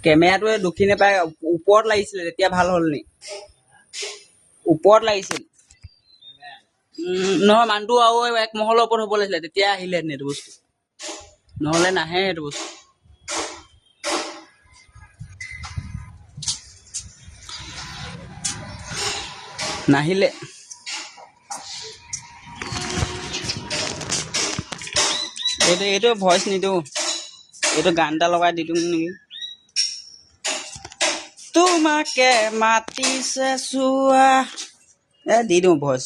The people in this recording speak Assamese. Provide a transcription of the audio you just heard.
কেমেৰাটোৱে দুখি নাপায় ওপৰত লাগিছিলে তেতিয়া ভাল হ'ল নি ওপৰত লাগিছিল নহয় মানুহটো আৰু এক মহলৰ ওপৰত হ'ব লাগিছিলে তেতিয়া আহিলে এইটো বস্তু নহ'লে নাহে এইটো বস্তু নাহিলে এইটো ভইচ নিদিওঁ এইটো গান এটা লগাই দি দিম নেকি তোমাকে মাতিছে চোৱা দি দিওঁ ভইচ